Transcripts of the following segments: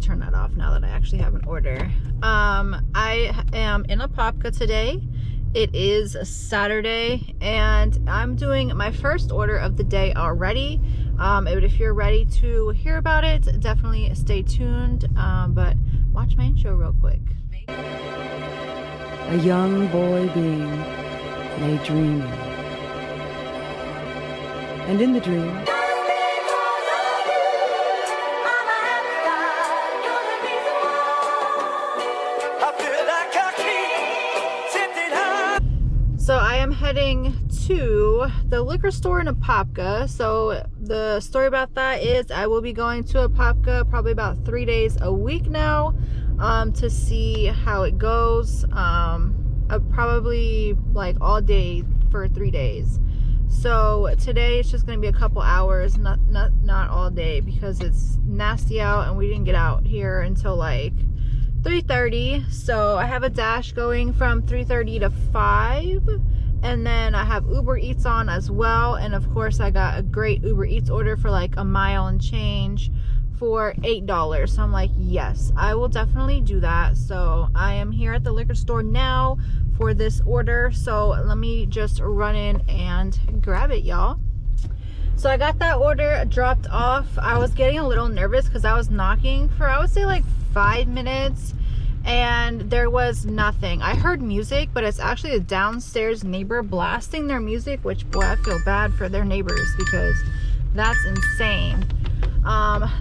turn that off now that I actually have an order. I am in Apopka today. It is a Saturday and I'm doing my first order of the day already. If you're ready to hear about it, definitely stay tuned. But watch my intro real quick. A young boy being lay dreaming, and in the dream, so I am heading to the liquor store in Apopka. So the story about that is I will be going to Apopka probably about 3 days a week now, to see how it goes. Probably like all day for 3 days. So today it's just gonna be a couple hours, not all day, because it's nasty out and we didn't get out here until like 3:30. So I have a dash going from 3:30 to 5, and then I have Uber Eats on as well. And of course I got a great Uber Eats order for like a mile and change for $8. So I'm like, yes, I will definitely do that. So I am here at the liquor store now for this order, so let me just run in and grab it, y'all. So I got that order dropped off. I was getting a little nervous because I was knocking for, I would say, like 5 minutes and there was nothing. I heard music, but it's actually a downstairs neighbor blasting their music, which, boy, I feel bad for their neighbors because that's insane.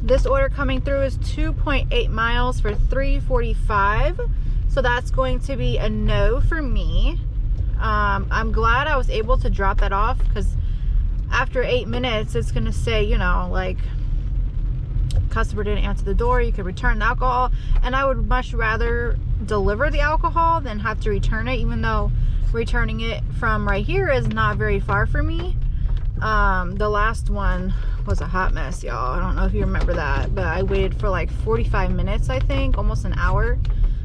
This order coming through is 2.8 miles for $3.45. So that's going to be a no for me. I'm glad I was able to drop that off, because after 8 minutes, it's going to say, you know, like, customer didn't answer the door, you could return the alcohol. And I would much rather deliver the alcohol than have to return it, even though returning it from right here is not very far for me. The last one was a hot mess, y'all. I don't know if you remember that, but I waited for like 45 minutes, I think, almost an hour.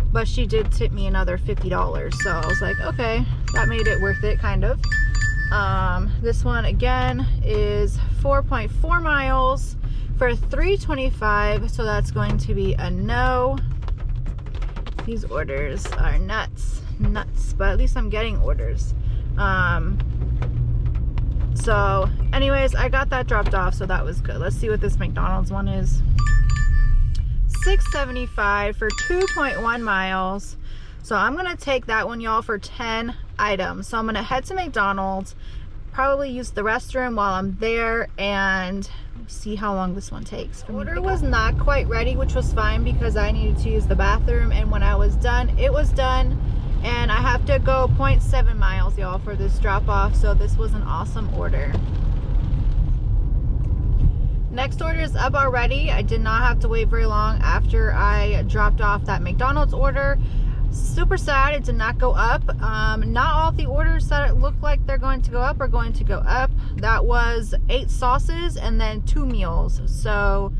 But she did tip me another $50, so I was like, okay, that made it worth it, kind of. This one again is 4.4 miles for $3.25, so that's going to be a no. These orders are nuts, but at least I'm getting orders. So anyways, I got that dropped off, so that was good. Let's see what this McDonald's one is. $6.75 for 2.1 miles. So I'm gonna take that one, y'all, for 10 items. So I'm gonna head to McDonald's, probably use the restroom while I'm there, and see how long this one takes. The order was not quite ready, which was fine because I needed to use the bathroom, and when I was done, it was done. And I have to go 0.7 miles, y'all, for this drop off. So this was an awesome order. Next order is up already. I did not have to wait very long after I dropped off that McDonald's order. Super sad it did not go up. Not all the orders that look like they're going to go up are going to go up. That was 8 sauces and then 2 meals. So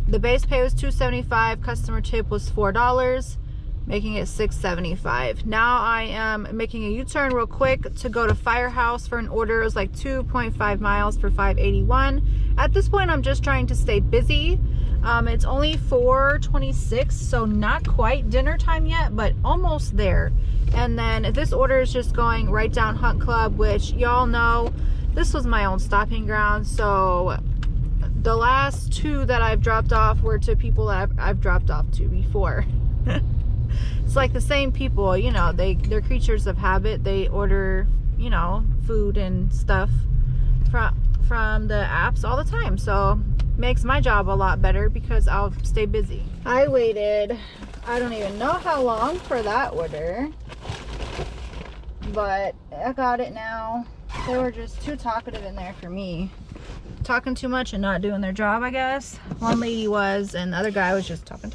the base pay was $2.75. Customer tip was $4, making it $6.75. Now I am making a U-turn real quick to go to Firehouse for an order. It was like 2.5 miles for $5.81. At this point, I'm just trying to stay busy. It's only 4:26, so not quite dinner time yet, but almost there. And then this order is just going right down Hunt Club, which y'all know, this was my own stopping ground. So the last 2 that I've dropped off were to people that I've dropped off to before. It's like the same people, you know, they're creatures of habit. They order, you know, food and stuff from the apps all the time. So makes my job a lot better because I'll stay busy. I waited, I don't even know how long for that order, but I got it now. They were just too talkative in there for me. Talking too much and not doing their job, I guess. One lady was, and the other guy was just talking.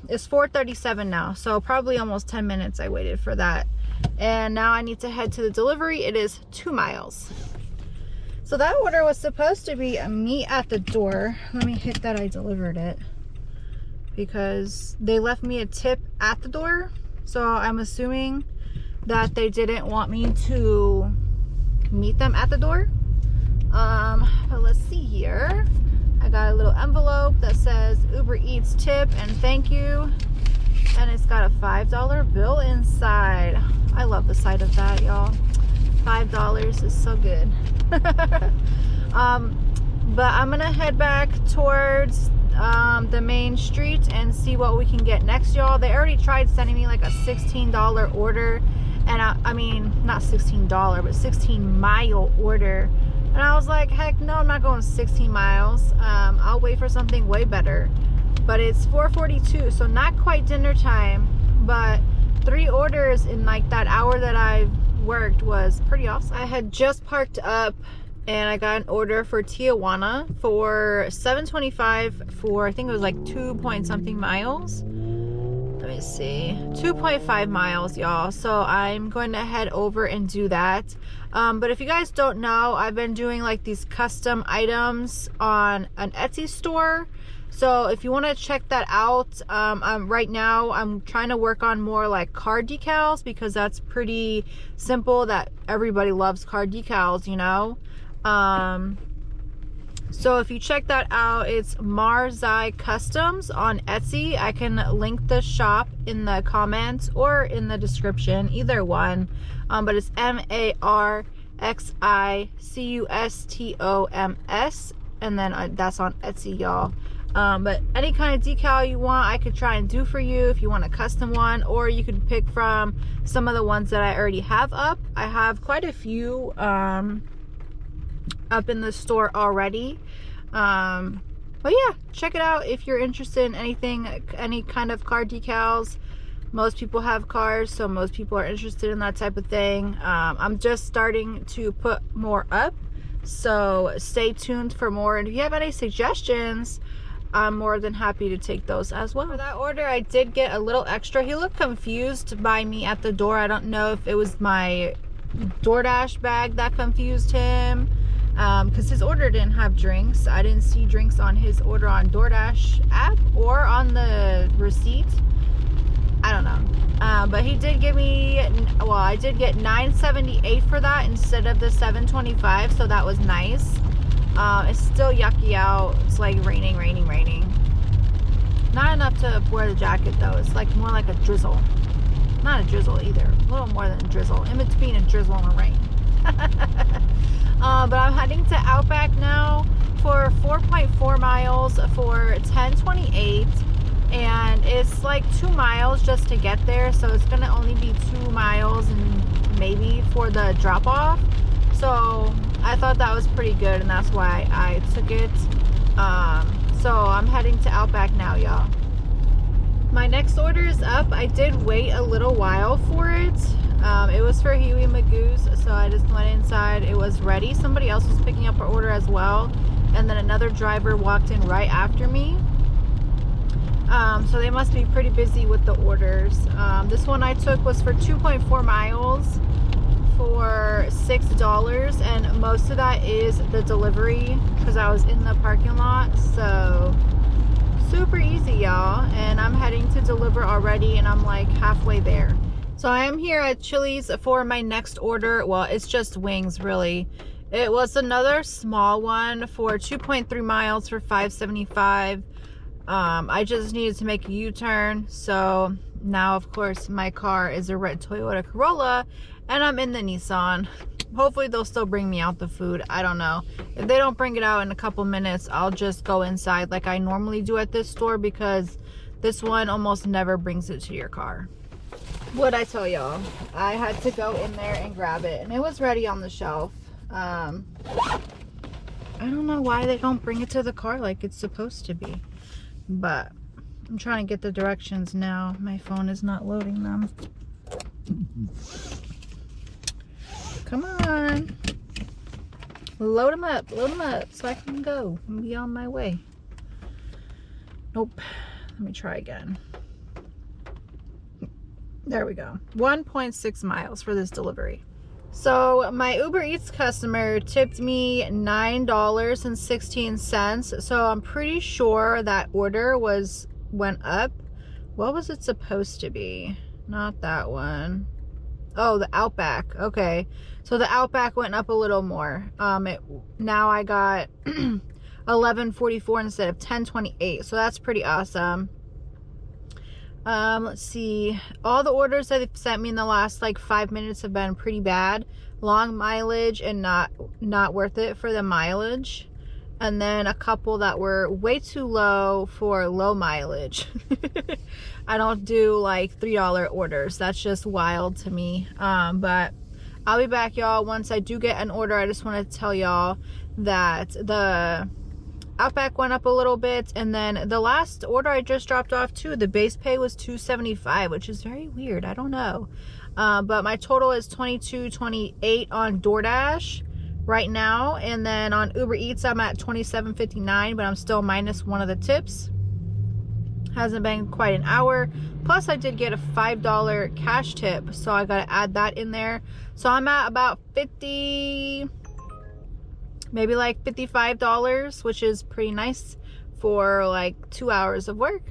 It's 4:37 now, so probably almost 10 minutes I waited for that. And now I need to head to the delivery. It is 2 miles. So that order was supposed to be a meet at the door. Let me hit that I delivered it, because they left me a tip at the door. So I'm assuming that they didn't want me to meet them at the door. But let's see here. I got a little envelope that says Eats tip and thank you. And it's got a $5 bill inside. I love the sight of that, y'all. $5 is so good. But I'm gonna head back towards the main street and see what we can get next, y'all. They already tried sending me like a $16 order, and I mean not $16 but 16-mile order, and I was like, heck no, I'm not going 16 miles. I'll wait for something way better. But it's 4:42, so not quite dinner time, but 3 orders in like that hour that I worked was pretty awesome. I had just parked up and I got an order for Tijuana for $7.25 for, I think it was like 2 point something miles. Let me see, 2.5 miles, y'all. So I'm going to head over and do that. But if you guys don't know, I've been doing like these custom items on an Etsy store. So if you want to check that out, right now I'm trying to work on more like car decals, because that's pretty simple. That everybody loves car decals, you know. So if you check that out, it's Marlee Customs on Etsy. I can link the shop in the comments or in the description, either one. But it's MARXICUSTOMS, and then that's on Etsy, y'all. But any kind of decal you want, I could try and do for you if you want a custom one, or you could pick from some of the ones that I already have up. I have quite a few up in the store already. But yeah, check it out if you're interested in anything, any kind of car decals. Most people have cars, so most people are interested in that type of thing. I'm just starting to put more up, so stay tuned for more. And if you have any suggestions, I'm more than happy to take those as well. For that order, I did get a little extra. He looked confused by me at the door. I don't know if it was my Doordash bag that confused him, because his order didn't have drinks. I didn't see drinks on his order on Doordash app or on the receipt. I don't know. But he did give me, well, I did get $9.78 for that instead of the $7.25, so that was nice. It's still yucky out. It's like raining. Not enough to wear the jacket though. It's like more like a drizzle. Not a drizzle either. A little more than a drizzle. In between a drizzle and a rain. But I'm heading to Outback now for 4.4 miles for $10.28. And it's like 2 miles just to get there. So it's going to only be 2 miles and maybe for the drop off. So I thought that was pretty good, and that's why I took it. So I'm heading to Outback now, y'all. My next order is up. I did wait a little while for it. It was for Huey Magoo's, so I just went inside. It was ready. Somebody else was picking up her order as well, and then another driver walked in right after me. So they must be pretty busy with the orders. This one I took was for 2.4 miles for $6, and most of that is the delivery because I was in the parking lot. So super easy, y'all. And I'm heading to deliver already, and I'm like halfway there. So I am here at Chili's for my next order. Well, it's just wings, really. It was another small one for 2.3 miles for $5.75. I just needed to make a U-turn. So now, of course, my car is a red Toyota Corolla, and I'm in the Nissan. Hopefully they'll still bring me out the food. I don't know. If they don't bring it out in a couple minutes, I'll just go inside like I normally do at this store, because this one almost never brings it to your car. What'd I tell y'all? I had to go in there and grab it, and it was ready on the shelf. I don't know why they don't bring it to the car like it's supposed to be, but I'm trying to get the directions now. My phone is not loading them. Come on. Load them up so I can go and be on my way. Nope. Let me try again. There we go. 1.6 miles for this delivery. So my Uber Eats customer tipped me $9.16. So I'm pretty sure that order went up. What was it supposed to be? Not that one. Oh, the Outback. Okay. So the Outback went up a little more. Now I got 11:44 instead of 10:28. So that's pretty awesome. Let's see. All the orders that they've sent me in the last like 5 minutes have been pretty bad. Long mileage and not worth it for the mileage. And then a couple that were way too low for low mileage. I don't do like $3 orders. That's just wild to me. But I'll be back, y'all. Once I do get an order, I just want to tell y'all that the Outback went up a little bit, and then the last order I just dropped off too, the base pay was $275, which is very weird. I don't know. But my total is $22.28 on Doordash right now, and then on Uber Eats I'm at $27.59, but I'm still minus one of the tips. Hasn't been quite an hour. Plus I did get a $5 cash tip, so I gotta add that in there. So I'm at about 50, maybe like $55, which is pretty nice for like 2 hours of work.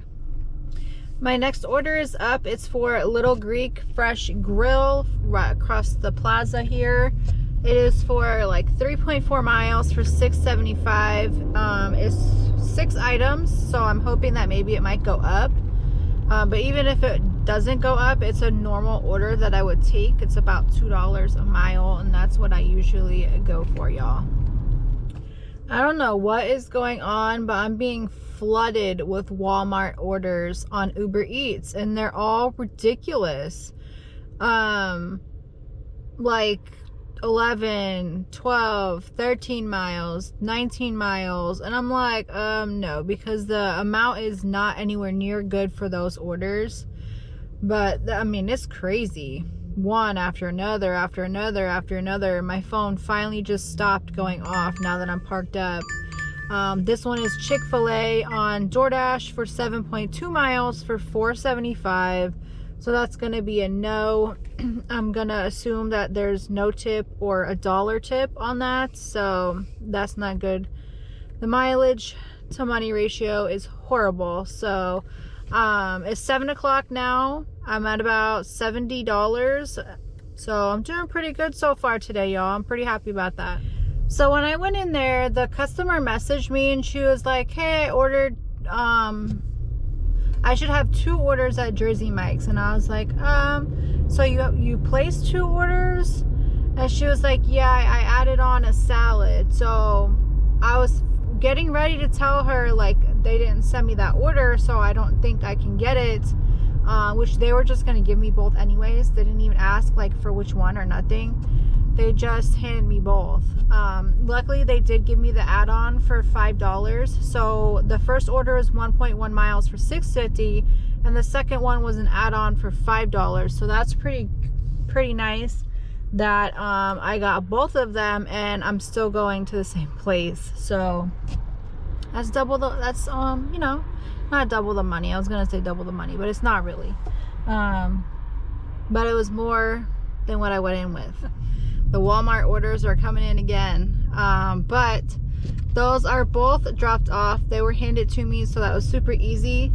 My next order is up. It's for Little Greek Fresh Grill right across the plaza here. It is for like 3.4 miles for $6.75. It's 6 items, so I'm hoping that maybe it might go up. But even if it doesn't go up, it's a normal order that I would take. It's about $2 a mile, and that's what I usually go for, y'all. I don't know what is going on, but I'm being flooded with Walmart orders on Uber Eats, and they're all ridiculous. Like 11, 12, 13 miles, 19 miles, and I'm like, no, because the amount is not anywhere near good for those orders. But I mean, it's crazy. One after another, after another, after another. My phone finally just stopped going off now that I'm parked up. This one is Chick-fil-A on Doordash for 7.2 miles for $4.75. So that's going to be a no. I'm going to assume that there's no tip or a $1 tip on that. So that's not good. The mileage to money ratio is horrible. So it's 7 o'clock now. I'm at about $70. So I'm doing pretty good so far today, y'all. I'm pretty happy about that. So when I went in there, the customer messaged me and she was like, hey, I ordered, I should have 2 orders at Jersey Mike's. And I was like, so you placed 2 orders? And she was like, yeah, I added on a salad. So I was getting ready to tell her, like, they didn't send me that order, so I don't think I can get it. Which they were just going to give me both anyways. They didn't even ask, like, for which one or nothing. They just handed me both. Luckily, they did give me the add-on for $5. So the first order is 1.1 miles for $6.50, and the second one was an add-on for $5. So that's pretty nice that I got both of them, and I'm still going to the same place. So that's double the, that's you know, not double the money. I was gonna say double the money, but it's not really. But it was more than what I went in with. The Walmart orders are coming in again. But those are both dropped off. They were handed to me, so that was super easy.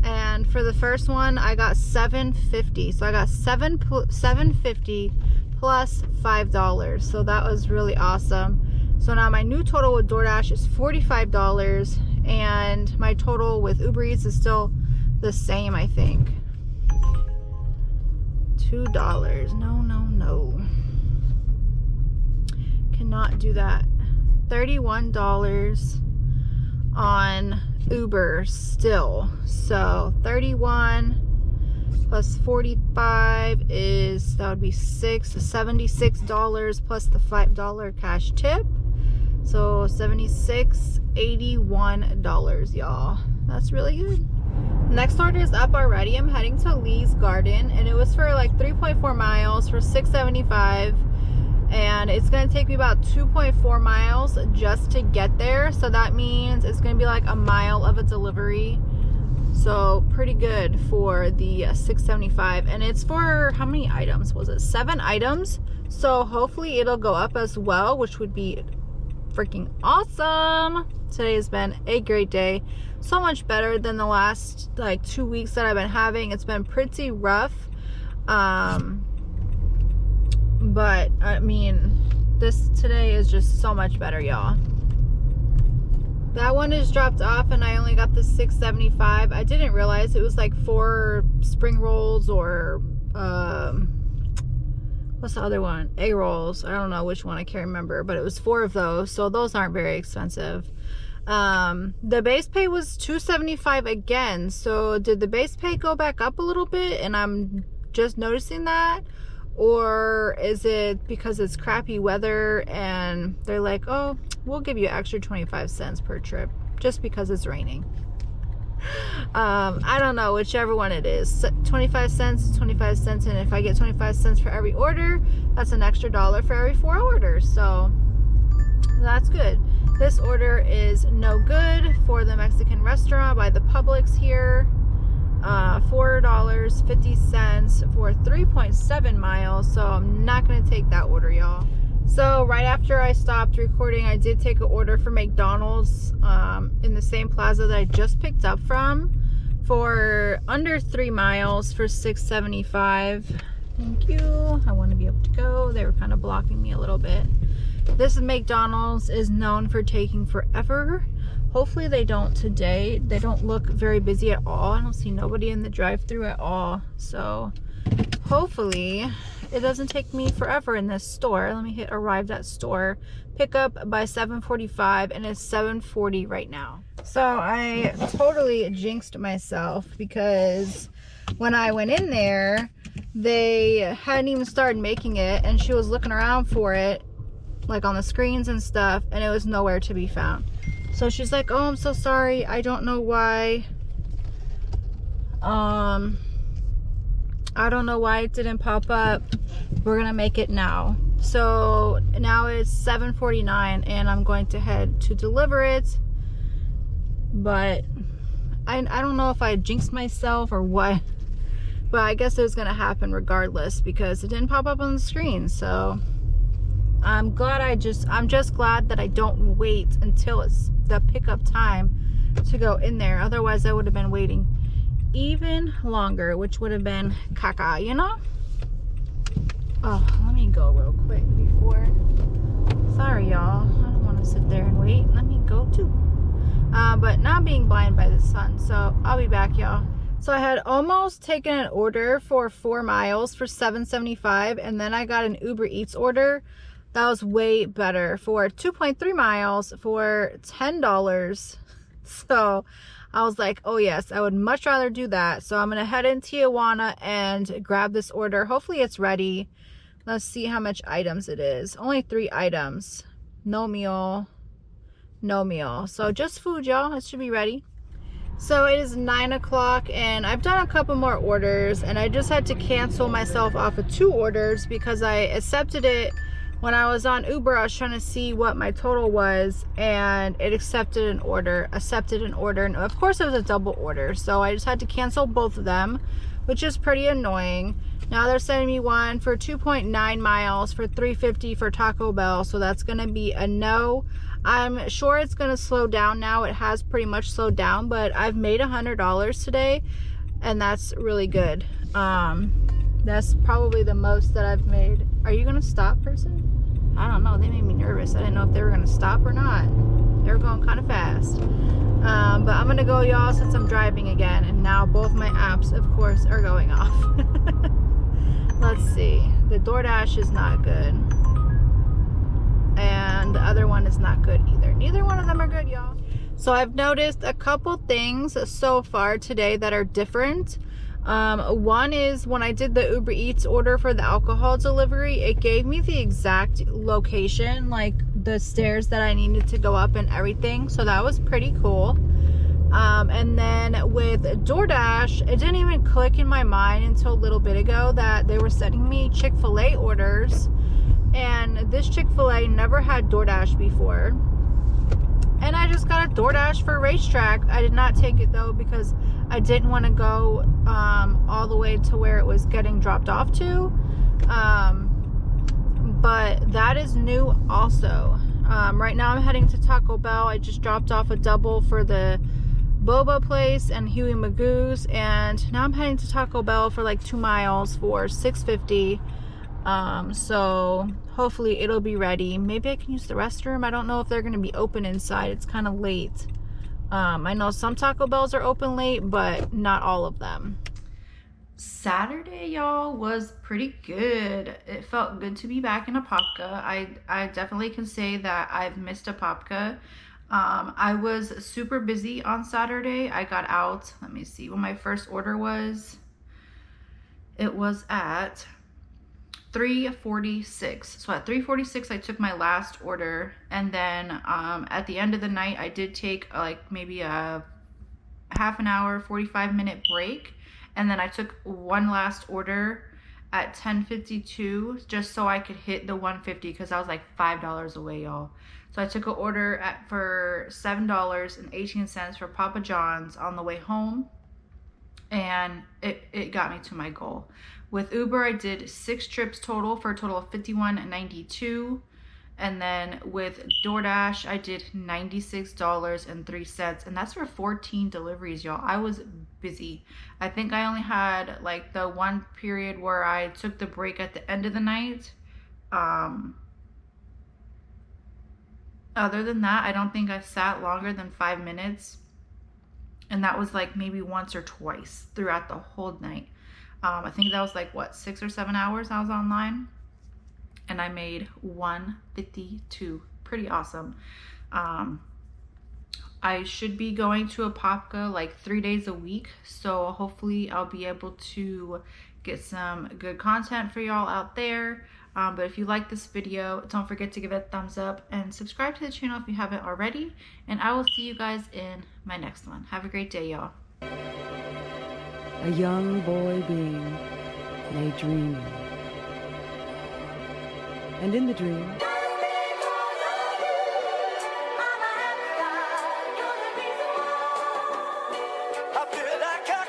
And for the first one, I got $7.50. So I got $7.50 plus $5. So that was really awesome. So now my new total with Doordash is $45, and my total with Uber Eats is still the same, I think. $2. No. Cannot do that. $31 on Uber still. So 31 plus 45 is, that would be $76 plus the $5 cash tip. So $76.81, y'all. That's really good. Next order is up already. I'm heading to Lee's Garden, and it was for like 3.4 miles for $6.75. And it's going to take me about 2.4 miles just to get there. So that means it's going to be like a mile of a delivery. So pretty good for the $6.75. And it's for, how many items was it? 7 items. So hopefully it'll go up as well, which would be freaking awesome. Today has been a great day. So much better than the last like 2 weeks that I've been having. It's been pretty rough. But I mean, this today is just so much better, y'all. That one is dropped off and I only got the $6.75. I didn't realize it was like 4 spring rolls or what's the other one? Egg rolls. I don't know which one, I can't remember, but it was 4 of those, so those aren't very expensive. The base pay was $2.75 again. So did the base pay go back up a little bit and I'm just noticing that? Or is it because it's crappy weather and they're like, oh, we'll give you extra 25 cents per trip just because it's raining? I don't know, whichever one it is. 25 cents is 25 cents, and if I get 25 cents for every order, that's an extra $1 for every 4 orders, so that's good. This order is no good for the Mexican restaurant by the Publix here. $4.50 for 3.7 miles, so I'm not going to take that order, y'all. So right after I stopped recording, I did take an order for McDonald's in the same plaza that I just picked up from for under 3 miles for $6.75. Thank you. I want to be able to go. They were kind of blocking me a little bit. This McDonald's is known for taking forever. Hopefully they don't today. They don't look very busy at all. I don't see nobody in the drive-thru at all. So hopefully it doesn't take me forever in this store. Let me hit arrived at store. Pick up by 7:45 and it's 7:40 right now. So I totally jinxed myself because when I went in there, they hadn't even started making it and she was looking around for it, like on the screens and stuff, and it was nowhere to be found. So she's like, oh, I'm so sorry. I don't know why. I don't know why it didn't pop up. We're going to make it now. So now it's 7:49 and I'm going to head to deliver it. But I don't know if I jinxed myself or what. But I guess it was going to happen regardless because it didn't pop up on the screen. So I'm just glad that I don't wait until it's the pickup time to go in there. Otherwise I would have been waiting even longer, which would have been caca, you know? Oh, let me go real quick before. Sorry y'all, I don't want to sit there and wait. Let me go too. But not being blind by the sun, so I'll be back, y'all. So I had almost taken an order for 4 miles for $7.75, and then I got an Uber Eats order that was way better for 2.3 miles for $10. So I was like, oh yes, I would much rather do that. So I'm gonna head in Tijuana and grab this order. Hopefully it's ready. Let's see how much items it is. Only 3 items. No meal, no meal. So just food, y'all. It should be ready. So it is 9 o'clock and I've done a couple more orders and I just had to cancel myself off of 2 orders because I accepted it when I was on Uber. I was trying to see what my total was and it accepted an order, and of course it was a double order. So I just had to cancel both of them, which is pretty annoying. Now they're sending me one for 2.9 miles for $3.50 for Taco Bell. So that's going to be a no. I'm sure it's going to slow down now. It has pretty much slowed down, but I've made $100 today and that's really good. That's probably the most that I've made. Are you gonna stop, person? I don't know, they made me nervous. I didn't know if they were gonna stop or not. They were going kind of fast. But I'm gonna go, y'all, since I'm driving again, and now both my apps, of course, are going off. Let's see. The Doordash is not good. And the other one is not good either. Neither one of them are good, y'all. So I've noticed a couple things so far today that are different. One is when I did the Uber Eats order for the alcohol delivery, it gave me the exact location, like the stairs that I needed to go up and everything. So that was pretty cool. And then with Doordash, it didn't even click in my mind until a little bit ago that they were sending me Chick-fil-A orders. And this Chick-fil-A never had Doordash before. And I just got a Doordash for Racetrack. I did not take it though because I didn't want to go all the way to where it was getting dropped off to. But that is new also. Right now I'm heading to Taco Bell. I just dropped off a double for the Boba place and Huey Magoo's, and now I'm heading to Taco Bell for like 2 miles for $6.50. So hopefully it'll be ready. Maybe I can use the restroom. I don't know if they're going to be open inside. It's kind of late. I know some Taco Bells are open late, but not all of them. Saturday, y'all, was pretty good. It felt good to be back in Apopka. I definitely can say that I've missed Apopka. I was super busy on Saturday. I got out, let me see what my first order was. It was at 3:46. So at 3:46 I took my last order, and then at the end of the night I did take like maybe a half an hour, 45-minute break, and then I took one last order at 10:52 just so I could hit the 150 because I was like $5 away, y'all. So I took an order for $7.18 for Papa John's on the way home, and it got me to my goal. With Uber, I did 6 trips total for a total of $51.92. And then with Doordash, I did $96.03. And that's for 14 deliveries, y'all. I was busy. I think I only had like the one period where I took the break at the end of the night. Other than that, I don't think I sat longer than 5 minutes. And that was like maybe once or twice throughout the whole night. I think that was like what, 6 or 7 hours I was online, and I made $152. Pretty awesome. I should be going to Apopka like 3 days a week, so hopefully I'll be able to get some good content for y'all out there. But if you like this video, don't forget to give it a thumbs up and subscribe to the channel if you haven't already, and I will see you guys in my next one. Have a great day, y'all. A young boy being lay dreaming. And in the dream, I feel like I